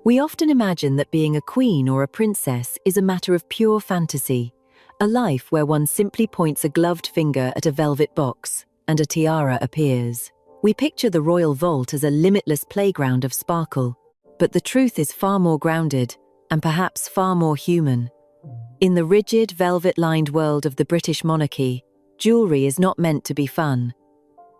We often imagine that being a queen or a princess is a matter of pure fantasy, a life where one simply points a gloved finger at a velvet box and a tiara appears. We picture the royal vault as a limitless playground of sparkle, but the truth is far more grounded and perhaps far more human. In the rigid, velvet-lined world of the British monarchy, jewelry is not meant to be fun.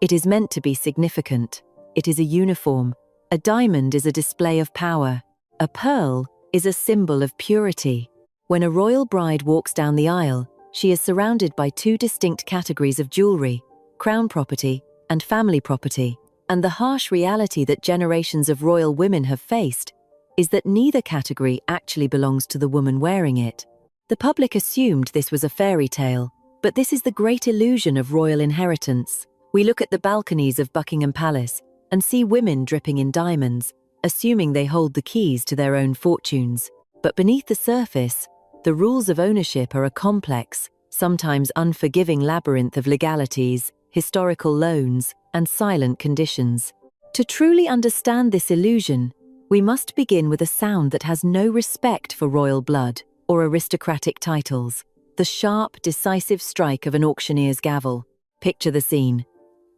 It is meant to be significant. It is a uniform. A diamond is a display of power. A pearl is a symbol of purity. When a royal bride walks down the aisle, she is surrounded by two distinct categories of jewelry: crown property and family property. And the harsh reality that generations of royal women have faced is that neither category actually belongs to the woman wearing it. The public assumed this was a fairy tale, but this is the great illusion of royal inheritance. We look at the balconies of Buckingham Palace and see women dripping in diamonds, assuming they hold the keys to their own fortunes. But beneath the surface, the rules of ownership are a complex, sometimes unforgiving labyrinth of legalities, historical loans, and silent conditions. To truly understand this illusion, we must begin with a sound that has no respect for royal blood or aristocratic titles: the sharp, decisive strike of an auctioneer's gavel. Picture the scene.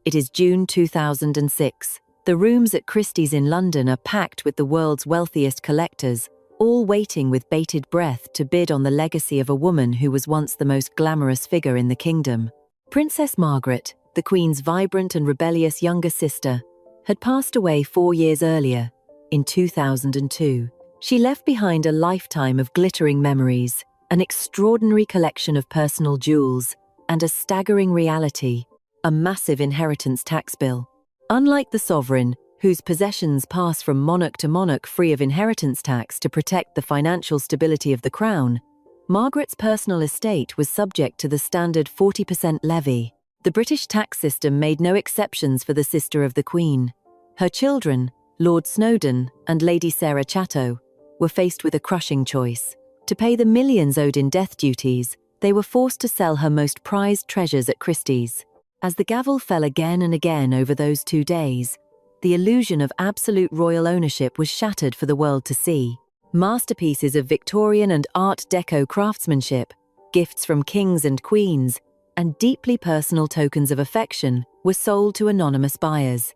It is June 2006. The rooms at Christie's in London are packed with the world's wealthiest collectors, all waiting with bated breath to bid on the legacy of a woman who was once the most glamorous figure in the kingdom. Princess Margaret, the Queen's vibrant and rebellious younger sister, had passed away 4 years earlier, in 2002. She left behind a lifetime of glittering memories, an extraordinary collection of personal jewels, and a staggering reality: a massive inheritance tax bill. Unlike the sovereign, whose possessions pass from monarch to monarch free of inheritance tax to protect the financial stability of the crown, Margaret's personal estate was subject to the standard 40% levy. The British tax system made no exceptions for the sister of the Queen. Her children, Lord Snowdon and Lady Sarah Chatto, were faced with a crushing choice. To pay the millions owed in death duties, they were forced to sell her most prized treasures at Christie's. As the gavel fell again and again over those 2 days, the illusion of absolute royal ownership was shattered for the world to see. Masterpieces of Victorian and Art Deco craftsmanship, gifts from kings and queens, and deeply personal tokens of affection were sold to anonymous buyers.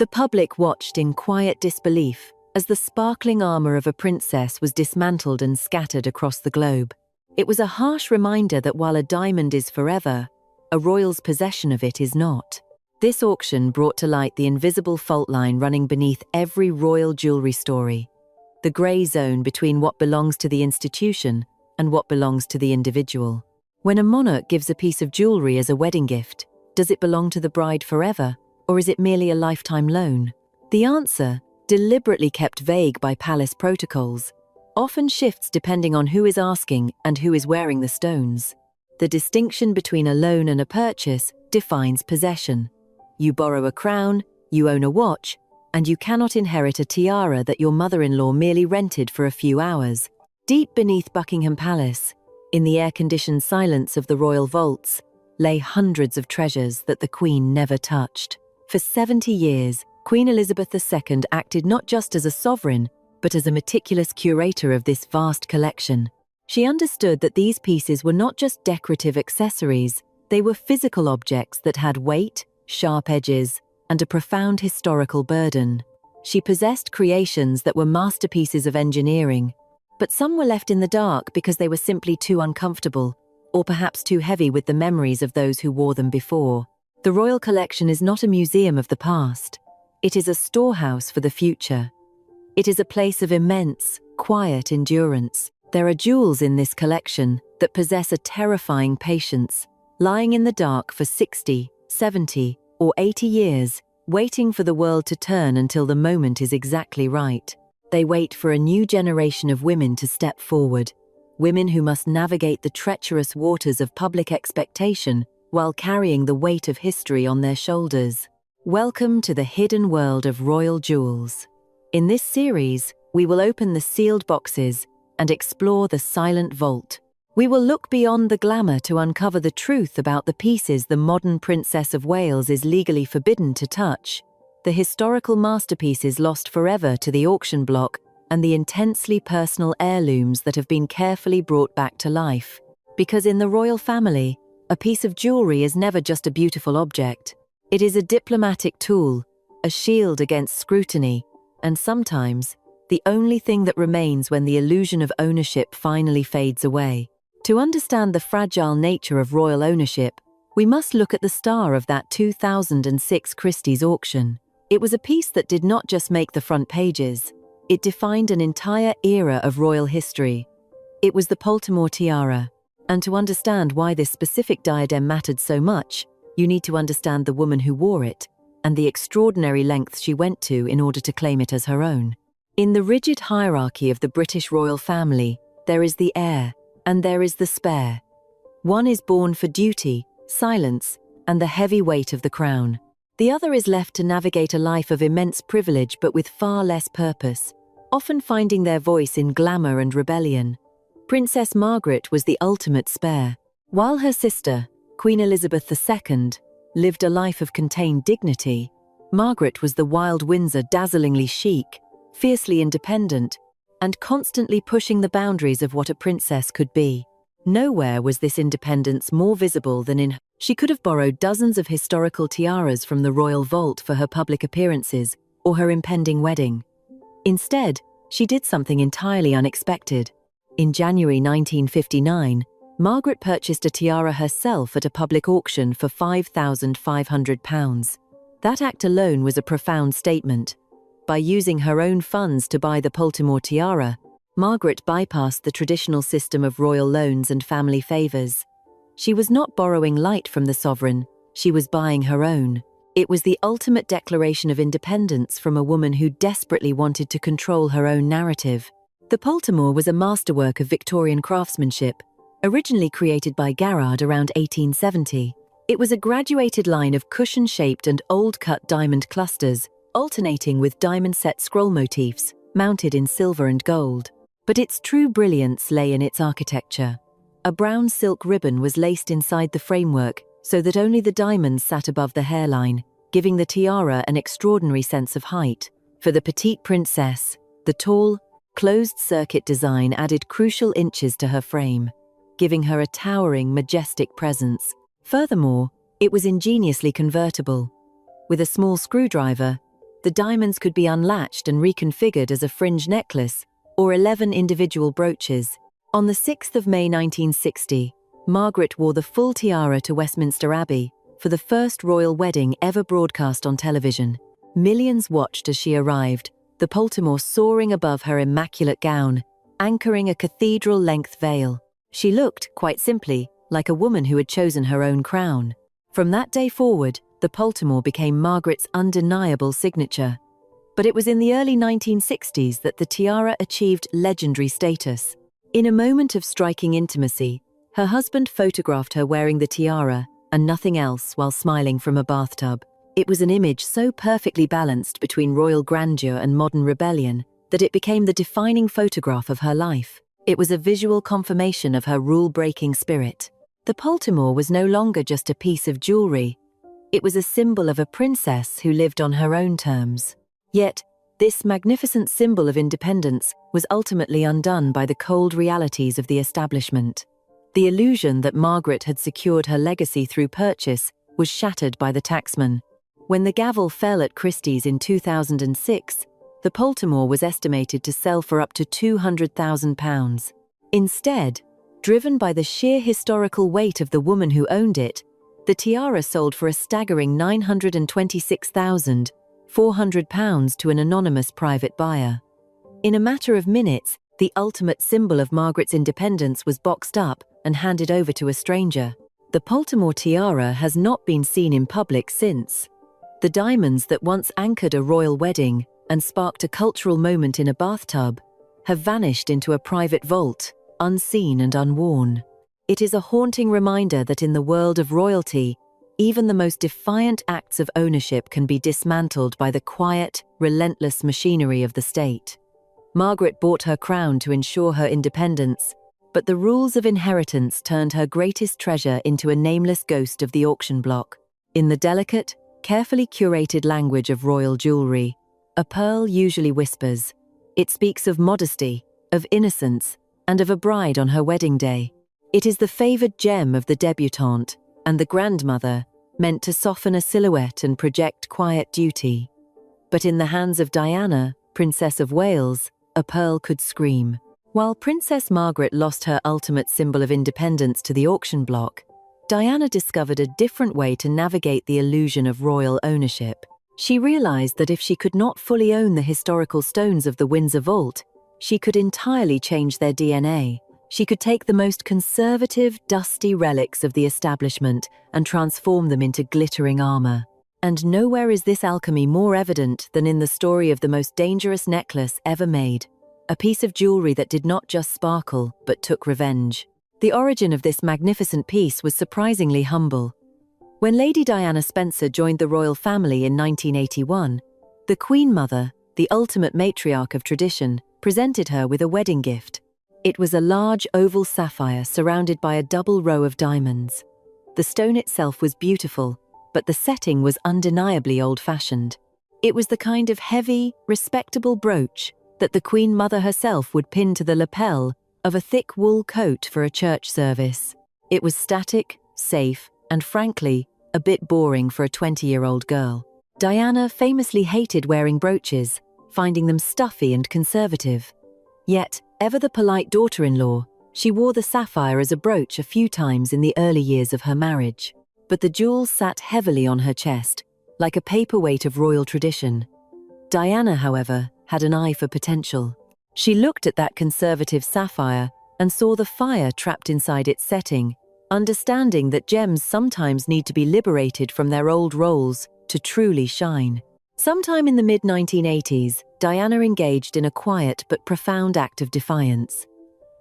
The public watched in quiet disbelief as the sparkling armor of a princess was dismantled and scattered across the globe. It was a harsh reminder that while a diamond is forever, a royal's possession of it is not. This auction brought to light the invisible fault line running beneath every royal jewelry story, the grey zone between what belongs to the institution and what belongs to the individual. When a monarch gives a piece of jewelry as a wedding gift, does it belong to the bride forever, or is it merely a lifetime loan? The answer, deliberately kept vague by palace protocols, often shifts depending on who is asking and who is wearing the stones. The distinction between a loan and a purchase defines possession. You borrow a crown, you own a watch, and you cannot inherit a tiara that your mother-in-law merely rented for a few hours. Deep beneath Buckingham Palace, in the air-conditioned silence of the royal vaults, lay hundreds of treasures that the Queen never touched. For 70 years, Queen Elizabeth II acted not just as a sovereign, but as a meticulous curator of this vast collection. She understood that these pieces were not just decorative accessories, they were physical objects that had weight, sharp edges, and a profound historical burden. She possessed creations that were masterpieces of engineering, but some were left in the dark because they were simply too uncomfortable, or perhaps too heavy with the memories of those who wore them before. The royal collection is not a museum of the past. It is a storehouse for the future. It is a place of immense, quiet endurance. There are jewels in this collection that possess a terrifying patience, lying in the dark for 60, 70, or 80 years, waiting for the world to turn until the moment is exactly right. They wait for a new generation of women to step forward, women who must navigate the treacherous waters of public expectation while carrying the weight of history on their shoulders. Welcome to the hidden world of royal jewels. In this series, we will open the sealed boxes and explore the silent vault. We will look beyond the glamour to uncover the truth about the pieces the modern Princess of Wales is legally forbidden to touch, the historical masterpieces lost forever to the auction block, and the intensely personal heirlooms that have been carefully brought back to life. Because in the royal family, a piece of jewelry is never just a beautiful object. It is a diplomatic tool, a shield against scrutiny, and sometimes the only thing that remains when the illusion of ownership finally fades away. To understand the fragile nature of royal ownership, we must look at the star of that 2006 Christie's auction. It was a piece that did not just make the front pages, it defined an entire era of royal history. It was the Poltimore tiara. And to understand why this specific diadem mattered so much, you need to understand the woman who wore it and the extraordinary lengths she went to in order to claim it as her own. In the rigid hierarchy of the British royal family, there is the heir and there is the spare. One is born for duty, silence, and the heavy weight of the crown. The other is left to navigate a life of immense privilege but with far less purpose, often finding their voice in glamour and rebellion. Princess Margaret was the ultimate spare. While her sister, Queen Elizabeth II, lived a life of contained dignity, Margaret was the wild Windsor, dazzlingly chic, fiercely independent, and constantly pushing the boundaries of what a princess could be. Nowhere was this independence more visible than in her. She could have borrowed dozens of historical tiaras from the royal vault for her public appearances or her impending wedding. Instead, she did something entirely unexpected. In January 1959, Margaret purchased a tiara herself at a public auction for £5,500. That act alone was a profound statement. By using her own funds to buy the Poltimore tiara, Margaret bypassed the traditional system of royal loans and family favours. She was not borrowing light from the sovereign, she was buying her own. It was the ultimate declaration of independence from a woman who desperately wanted to control her own narrative. The Poltimore was a masterwork of Victorian craftsmanship, originally created by Garrard around 1870. It was a graduated line of cushion-shaped and old-cut diamond clusters, alternating with diamond-set scroll motifs, mounted in silver and gold. But its true brilliance lay in its architecture. A brown silk ribbon was laced inside the framework so that only the diamonds sat above the hairline, giving the tiara an extraordinary sense of height. For the petite princess, the tall, closed-circuit design added crucial inches to her frame, giving her a towering, majestic presence. Furthermore, it was ingeniously convertible. With a small screwdriver, the diamonds could be unlatched and reconfigured as a fringe necklace or 11 individual brooches. On the 6th of May 1960, Margaret wore the full tiara to Westminster Abbey for the first royal wedding ever broadcast on television. Millions watched as she arrived, the Poltimore soaring above her immaculate gown, anchoring a cathedral-length veil. She looked, quite simply, like a woman who had chosen her own crown. From that day forward, the Poltimore became Margaret's undeniable signature. But it was in the early 1960s that the tiara achieved legendary status. In a moment of striking intimacy, her husband photographed her wearing the tiara and nothing else while smiling from a bathtub. It was an image so perfectly balanced between royal grandeur and modern rebellion that it became the defining photograph of her life. It was a visual confirmation of her rule-breaking spirit. The Poltimore was no longer just a piece of jewelry. It was a symbol of a princess who lived on her own terms. Yet, this magnificent symbol of independence was ultimately undone by the cold realities of the establishment. The illusion that Margaret had secured her legacy through purchase was shattered by the taxman. When the gavel fell at Christie's in 2006, the Poltimore was estimated to sell for up to £200,000. Instead, driven by the sheer historical weight of the woman who owned it, the tiara sold for a staggering £926,400 to an anonymous private buyer. In a matter of minutes, the ultimate symbol of Margaret's independence was boxed up and handed over to a stranger. The Poltimore tiara has not been seen in public since. The diamonds that once anchored a royal wedding and sparked a cultural moment in a bathtub have vanished into a private vault, unseen and unworn. It is a haunting reminder that in the world of royalty, even the most defiant acts of ownership can be dismantled by the quiet, relentless machinery of the state. Margaret bought her crown to ensure her independence, but the rules of inheritance turned her greatest treasure into a nameless ghost of the auction block. In the delicate, carefully curated language of royal jewelry, a pearl usually whispers, It speaks of modesty, of innocence, and of a bride on her wedding day. It is the favored gem of the debutante and the grandmother, meant to soften a silhouette and project quiet duty. But in the hands of Diana, Princess of Wales, a pearl could scream. While Princess Margaret lost her ultimate symbol of independence to the auction block, Diana discovered a different way to navigate the illusion of royal ownership. She realized that if she could not fully own the historical stones of the Windsor vault, she could entirely change their DNA. She could take the most conservative, dusty relics of the establishment and transform them into glittering armor. And nowhere is this alchemy more evident than in the story of the most dangerous necklace ever made, a piece of jewelry that did not just sparkle, but took revenge. The origin of this magnificent piece was surprisingly humble. When Lady Diana Spencer joined the royal family in 1981, the Queen Mother, the ultimate matriarch of tradition, presented her with a wedding gift. It was a large oval sapphire surrounded by a double row of diamonds. The stone itself was beautiful, but the setting was undeniably old-fashioned. It was the kind of heavy, respectable brooch that the Queen Mother herself would pin to the lapel of a thick wool coat for a church service. It was static, safe, and frankly, a bit boring for a 20-year-old girl. Diana famously hated wearing brooches, finding them stuffy and conservative. Yet, ever the polite daughter-in-law, she wore the sapphire as a brooch a few times in the early years of her marriage. But the jewel sat heavily on her chest, like a paperweight of royal tradition. Diana, however, had an eye for potential. She looked at that conservative sapphire and saw the fire trapped inside its setting, understanding that gems sometimes need to be liberated from their old roles to truly shine. Sometime in the mid-1980s, Diana engaged in a quiet but profound act of defiance.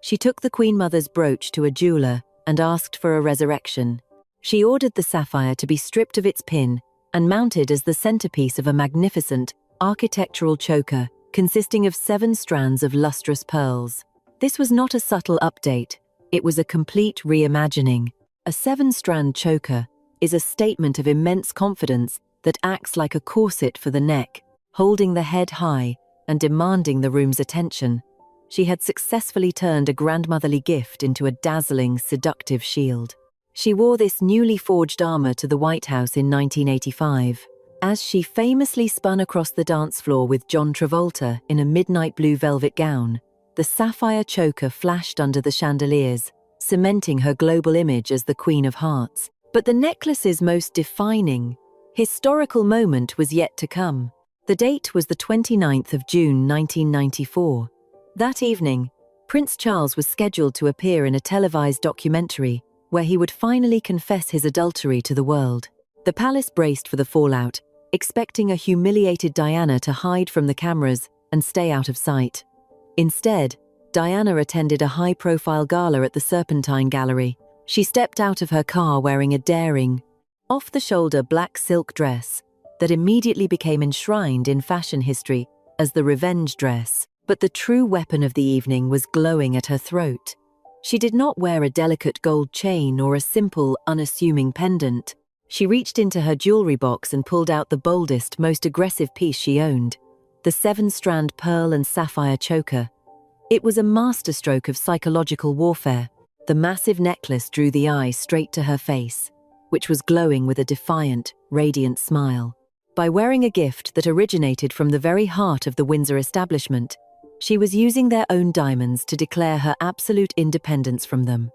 She took the Queen Mother's brooch to a jeweler and asked for a resurrection. She ordered the sapphire to be stripped of its pin and mounted as the centerpiece of a magnificent, architectural choker consisting of 7 strands of lustrous pearls. This was not a subtle update, it was a complete reimagining. A 7-strand choker is a statement of immense confidence that acts like a corset for the neck, holding the head high and demanding the room's attention. She had successfully turned a grandmotherly gift into a dazzling, seductive shield. She wore this newly forged armor to the White House in 1985. As she famously spun across the dance floor with John Travolta in a midnight blue velvet gown, the sapphire choker flashed under the chandeliers, cementing her global image as the Queen of Hearts. But the necklace's most defining, historical moment was yet to come. The date was the 29th of June 1994. That evening, Prince Charles was scheduled to appear in a televised documentary where he would finally confess his adultery to the world. The palace braced for the fallout, expecting a humiliated Diana to hide from the cameras and stay out of sight. Instead, Diana attended a high-profile gala at the Serpentine Gallery. She stepped out of her car wearing a daring, off-the-shoulder black silk dress that immediately became enshrined in fashion history as the revenge dress. But the true weapon of the evening was glowing at her throat. She did not wear a delicate gold chain or a simple, unassuming pendant. She reached into her jewelry box and pulled out the boldest, most aggressive piece she owned, the 7-strand pearl and sapphire choker. It was a masterstroke of psychological warfare. The massive necklace drew the eye straight to her face, which was glowing with a defiant, radiant smile. By wearing a gift that originated from the very heart of the Windsor establishment, she was using their own diamonds to declare her absolute independence from them.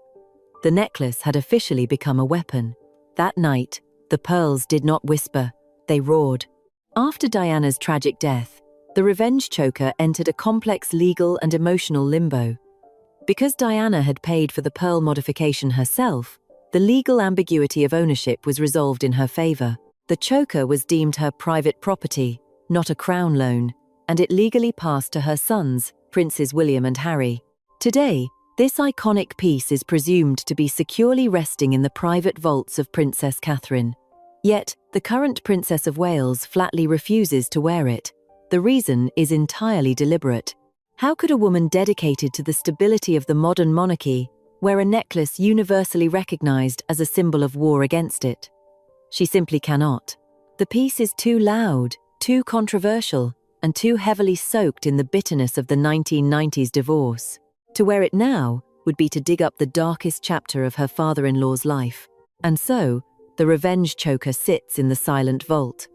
The necklace had officially become a weapon. That night, the pearls did not whisper, they roared. After Diana's tragic death, the revenge choker entered a complex legal and emotional limbo. Because Diana had paid for the pearl modification herself, the legal ambiguity of ownership was resolved in her favor. The choker was deemed her private property, not a crown loan, and it legally passed to her sons, Princes William and Harry. Today, this iconic piece is presumed to be securely resting in the private vaults of Princess Catherine. Yet, the current Princess of Wales flatly refuses to wear it. The reason is entirely deliberate. How could a woman dedicated to the stability of the modern monarchy wear a necklace universally recognized as a symbol of war against it? She simply cannot. The piece is too loud, too controversial, and too heavily soaked in the bitterness of the 1990s divorce. To wear it now would be to dig up the darkest chapter of her father-in-law's life. And so, the revenge choker sits in the silent vault.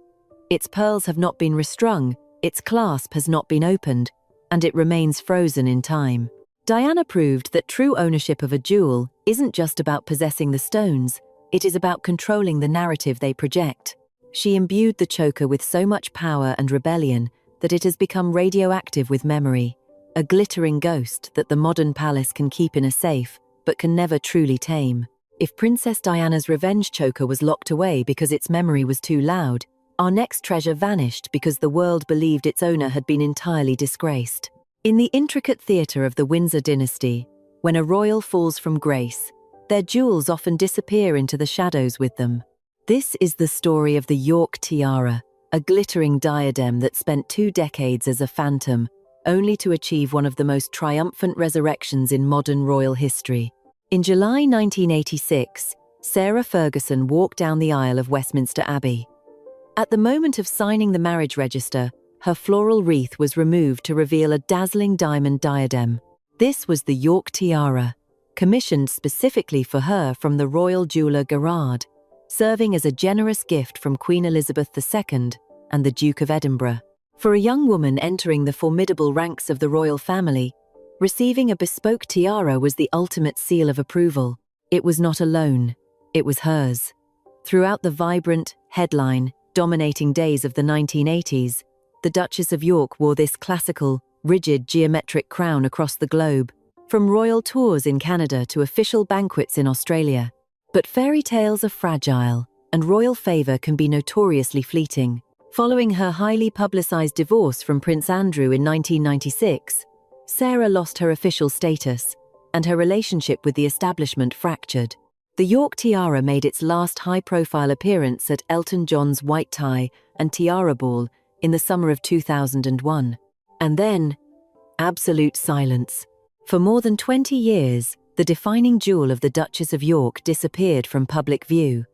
Its pearls have not been restrung, its clasp has not been opened, and it remains frozen in time. Diana proved that true ownership of a jewel isn't just about possessing the stones, it is about controlling the narrative they project. She imbued the choker with so much power and rebellion that it has become radioactive with memory, a glittering ghost that the modern palace can keep in a safe, but can never truly tame. If Princess Diana's revenge choker was locked away because its memory was too loud, our next treasure vanished because the world believed its owner had been entirely disgraced. In the intricate theatre of the Windsor dynasty, when a royal falls from grace, their jewels often disappear into the shadows with them. This is the story of the York tiara, a glittering diadem that spent 2 decades as a phantom, only to achieve one of the most triumphant resurrections in modern royal history. In July 1986, Sarah Ferguson walked down the aisle of Westminster Abbey. At the moment of signing the marriage register, her floral wreath was removed to reveal a dazzling diamond diadem. This was the York tiara, commissioned specifically for her from the royal jeweller Gerard, serving as a generous gift from Queen Elizabeth II and the Duke of Edinburgh. For a young woman entering the formidable ranks of the royal family, receiving a bespoke tiara was the ultimate seal of approval. It was not alone, it was hers. Throughout the vibrant, headline-dominating days of the 1980s, the Duchess of York wore this classical, rigid geometric crown across the globe, from royal tours in Canada to official banquets in Australia. But fairy tales are fragile, and royal favour can be notoriously fleeting. Following her highly publicised divorce from Prince Andrew in 1996, Sarah lost her official status, and her relationship with the establishment fractured. The York tiara made its last high-profile appearance at Elton John's White Tie and Tiara Ball in the summer of 2001. And then, absolute silence. For more than 20 years, the defining jewel of the Duchess of York disappeared from public view.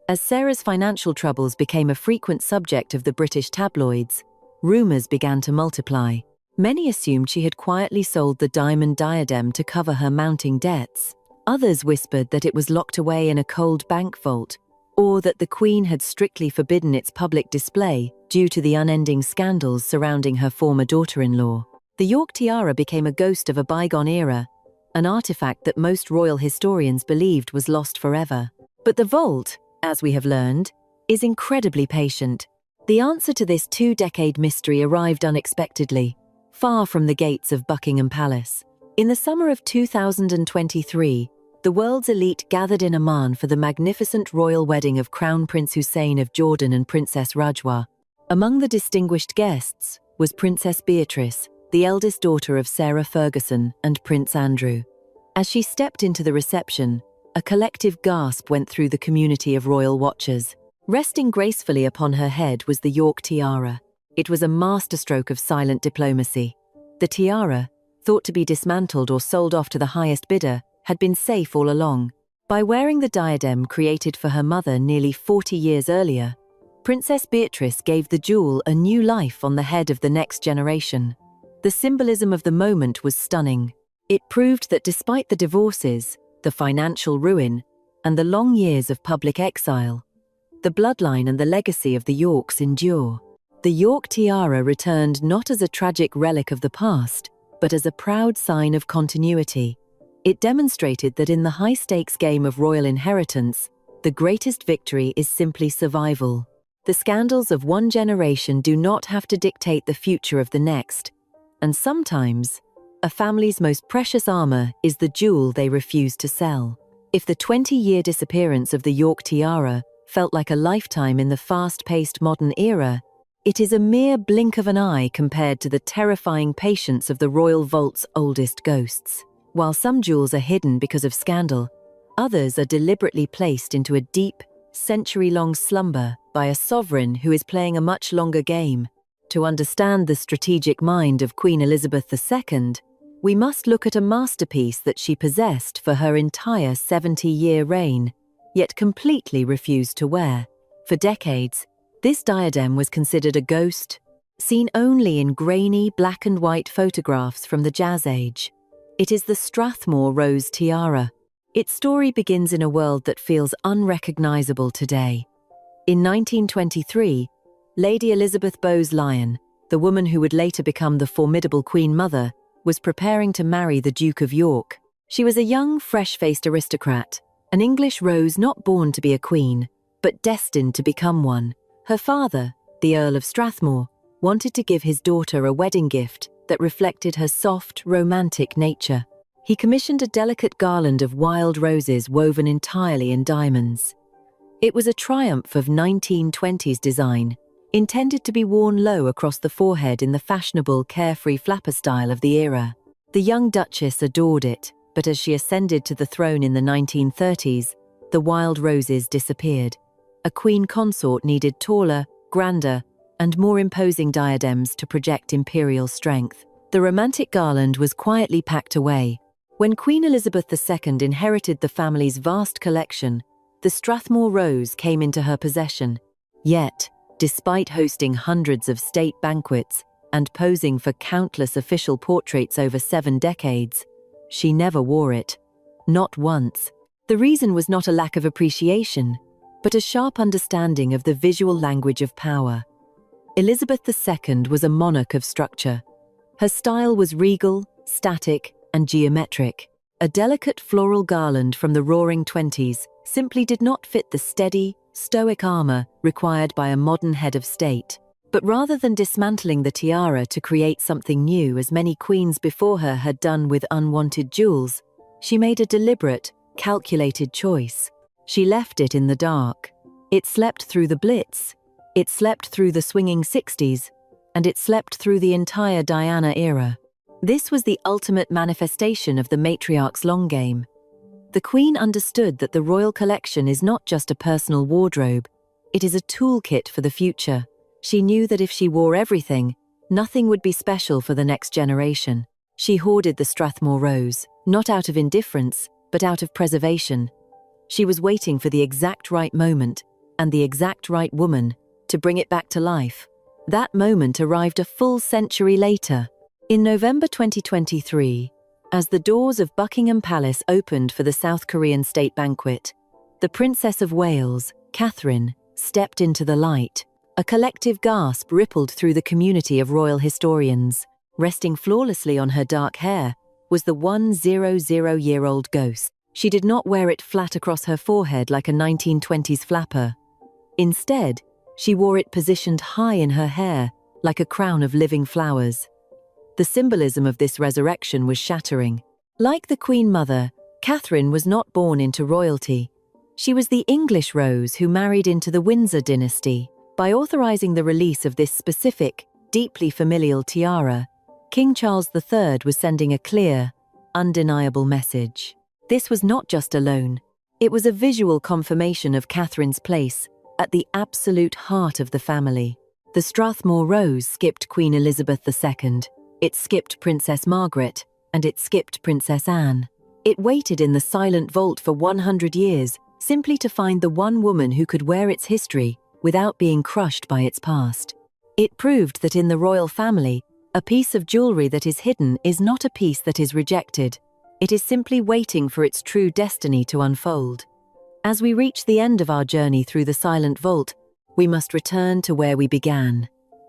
As Sarah's financial troubles became a frequent subject of the British tabloids, rumours began to multiply. Many assumed she had quietly sold the diamond diadem to cover her mounting debts. Others whispered that it was locked away in a cold bank vault, or that the Queen had strictly forbidden its public display due to the unending scandals surrounding her former daughter-in-law. The York tiara became a ghost of a bygone era, an artifact that most royal historians believed was lost forever. But the vault, as we have learned, is incredibly patient. The answer to this 2-decade mystery arrived unexpectedly, far from the gates of Buckingham Palace. In the summer of 2023, the world's elite gathered in Amman for the magnificent royal wedding of Crown Prince Hussein of Jordan and Princess Rajwa. Among the distinguished guests was Princess Beatrice, the eldest daughter of Sarah Ferguson and Prince Andrew. As she stepped into the reception, a collective gasp went through the community of royal watchers. Resting gracefully upon her head was the York tiara. It was a masterstroke of silent diplomacy. The tiara, thought to be dismantled or sold off to the highest bidder, had been safe all along. By wearing the diadem created for her mother nearly 40 years earlier, Princess Beatrice gave the jewel a new life on the head of the next generation. The symbolism of the moment was stunning. It proved that despite the divorces, the financial ruin, and the long years of public exile, the bloodline and the legacy of the Yorks endure. The York tiara returned not as a tragic relic of the past, but as a proud sign of continuity. It demonstrated that in the high-stakes game of royal inheritance, the greatest victory is simply survival. The scandals of one generation do not have to dictate the future of the next, and sometimes, a family's most precious armor is the jewel they refuse to sell. If the 20-year disappearance of the York tiara felt like a lifetime in the fast-paced modern era, it is a mere blink of an eye compared to the terrifying patience of the royal vault's oldest ghosts. While some jewels are hidden because of scandal, others are deliberately placed into a deep, century-long slumber by a sovereign who is playing a much longer game. To understand the strategic mind of Queen Elizabeth II, we must look at a masterpiece that she possessed for her entire 70-year reign, yet completely refused to wear. For decades, this diadem was considered a ghost, seen only in grainy black and white photographs from the Jazz Age. It is the Strathmore Rose tiara. Its story begins in a world that feels unrecognizable today. In 1923, Lady Elizabeth Bowes-Lyon, the woman who would later become the formidable Queen Mother, was preparing to marry the Duke of York. She was a young, fresh-faced aristocrat, an English rose not born to be a queen, but destined to become one. Her father, the Earl of Strathmore, wanted to give his daughter a wedding gift that reflected her soft, romantic nature. He commissioned a delicate garland of wild roses woven entirely in diamonds. It was a triumph of 1920s design, intended to be worn low across the forehead in the fashionable, carefree flapper style of the era. The young Duchess adored it, but as she ascended to the throne in the 1930s, the wild roses disappeared. A queen consort needed taller, grander, and more imposing diadems to project imperial strength. The romantic garland was quietly packed away. When Queen Elizabeth II inherited the family's vast collection, the Strathmore Rose came into her possession. Yet, despite hosting hundreds of state banquets and posing for countless official portraits over 7 decades, she never wore it. Not once. The reason was not a lack of appreciation, but a sharp understanding of the visual language of power. Elizabeth II was a monarch of structure. Her style was regal, static, and geometric. A delicate floral garland from the Roaring Twenties simply did not fit the steady, stoic armor required by a modern head of state. But rather than dismantling the tiara to create something new, as many queens before her had done with unwanted jewels, she made a deliberate, calculated choice. She left it in the dark. It slept through the Blitz. It slept through the swinging 60s, and it slept through the entire Diana era. This was the ultimate manifestation of the matriarch's long game. The Queen understood that the royal collection is not just a personal wardrobe, it is a toolkit for the future. She knew that if she wore everything, nothing would be special for the next generation. She hoarded the Strathmore Rose, not out of indifference, but out of preservation. She was waiting for the exact right moment, and the exact right woman, to bring it back to life. That moment arrived a full century later. In November 2023, as the doors of Buckingham Palace opened for the South Korean state banquet, the Princess of Wales, Catherine, stepped into the light. A collective gasp rippled through the community of royal historians. Resting flawlessly on her dark hair was the 100-year-old ghost. She did not wear it flat across her forehead like a 1920s flapper. Instead, she wore it positioned high in her hair, like a crown of living flowers. The symbolism of this resurrection was shattering. Like the Queen Mother, Catherine was not born into royalty. She was the English rose who married into the Windsor dynasty. By authorizing the release of this specific, deeply familial tiara, King Charles III was sending a clear, undeniable message. This was not just a loan. It was a visual confirmation of Catherine's place at the absolute heart of the family. The Strathmore Rose skipped Queen Elizabeth II, it skipped Princess Margaret, and it skipped Princess Anne. It waited in the silent vault for 100 years, simply to find the one woman who could wear its history without being crushed by its past. It proved that in the royal family, a piece of jewelry that is hidden is not a piece that is rejected. It is simply waiting for its true destiny to unfold. As we reach the end of our journey through the silent vault, we must return to where we began.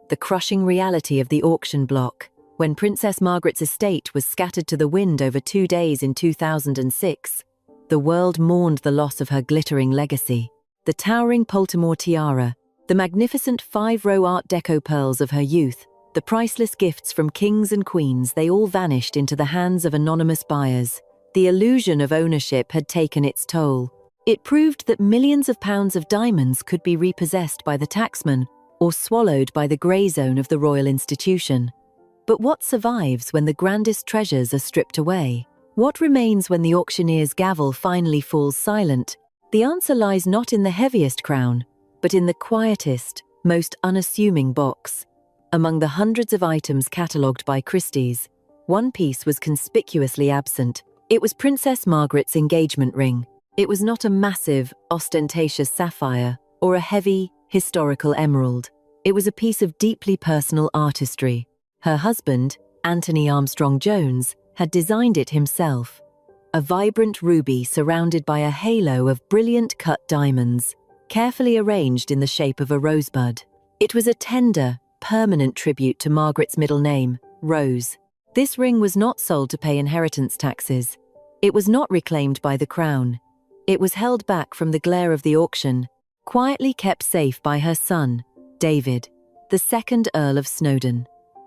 The crushing reality of the auction block. When Princess Margaret's estate was scattered to the wind over 2 days in 2006, the world mourned the loss of her glittering legacy. The towering Poltimore tiara, the magnificent 5-row Art Deco pearls of her youth, the priceless gifts from kings and queens, they all vanished into the hands of anonymous buyers. The illusion of ownership had taken its toll. It proved that millions of pounds of diamonds could be repossessed by the taxman or swallowed by the grey zone of the royal institution. But what survives when the grandest treasures are stripped away? What remains when the auctioneer's gavel finally falls silent? The answer lies not in the heaviest crown, but in the quietest, most unassuming box. Among the hundreds of items catalogued by Christie's, one piece was conspicuously absent. It was Princess Margaret's engagement ring. It was not a massive, ostentatious sapphire or a heavy, historical emerald. It was a piece of deeply personal artistry. Her husband, Anthony Armstrong Jones, had designed it himself. A vibrant ruby surrounded by a halo of brilliant cut diamonds, carefully arranged in the shape of a rosebud. It was a tender, permanent tribute to Margaret's middle name, Rose. This ring was not sold to pay inheritance taxes. It was not reclaimed by the crown. It was held back from the glare of the auction, quietly kept safe by her son, David, the second Earl of Snowdon.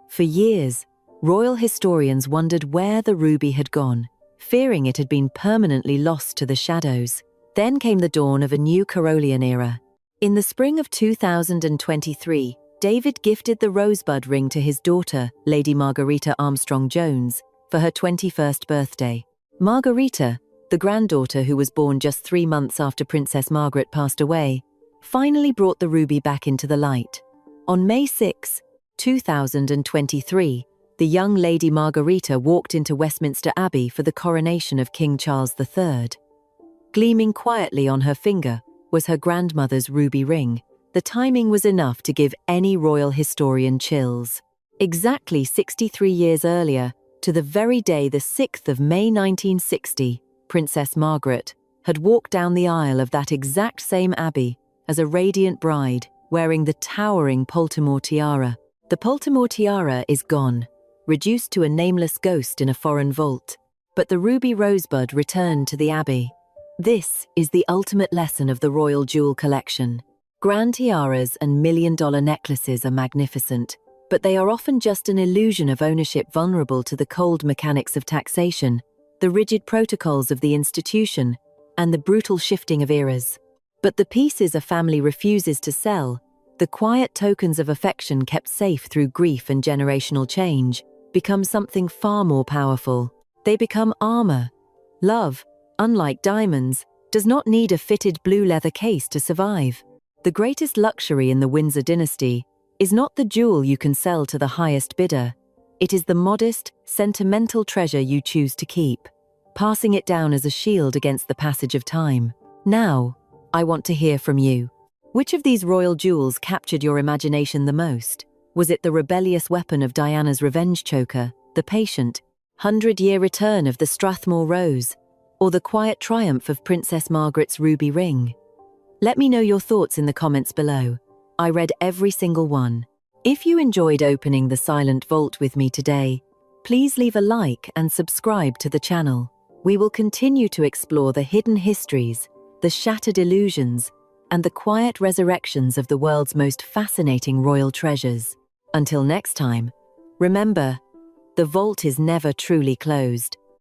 For years, royal historians wondered where the ruby had gone, fearing it had been permanently lost to the shadows. Then came the dawn of a new Carolean era. In the spring of 2023, David gifted the rosebud ring to his daughter, Lady Margarita Armstrong Jones, for her 21st birthday. Margarita, the granddaughter who was born just 3 months after Princess Margaret passed away, finally brought the ruby back into the light. On May 6, 2023, the young Lady Margarita walked into Westminster Abbey for the coronation of King Charles III. Gleaming quietly on her finger was her grandmother's ruby ring. The timing was enough to give any royal historian chills. Exactly 63 years earlier, to the very day, the 6th of May 1960, Princess Margaret had walked down the aisle of that exact same abbey as a radiant bride, wearing the towering Poltimore tiara. The Poltimore tiara is gone, reduced to a nameless ghost in a foreign vault, but the ruby rosebud returned to the abbey. This is the ultimate lesson of the royal jewel collection. Grand tiaras and million-dollar necklaces are magnificent, but they are often just an illusion of ownership, vulnerable to the cold mechanics of taxation, the rigid protocols of the institution, and the brutal shifting of eras. But the pieces a family refuses to sell, the quiet tokens of affection kept safe through grief and generational change, become something far more powerful. They become armor. Love, unlike diamonds, does not need a fitted blue leather case to survive. The greatest luxury in the Windsor dynasty is not the jewel you can sell to the highest bidder. It is the modest, sentimental treasure you choose to keep, passing it down as a shield against the passage of time. Now, I want to hear from you. Which of these royal jewels captured your imagination the most? Was it the rebellious weapon of Diana's revenge choker, the patient, 100-year return of the Strathmore Rose, or the quiet triumph of Princess Margaret's ruby ring? Let me know your thoughts in the comments below. I read every single one. If you enjoyed opening the silent vault with me today, please leave a like and subscribe to the channel. We will continue to explore the hidden histories, the shattered illusions, and the quiet resurrections of the world's most fascinating royal treasures. Until next time, remember, the vault is never truly closed.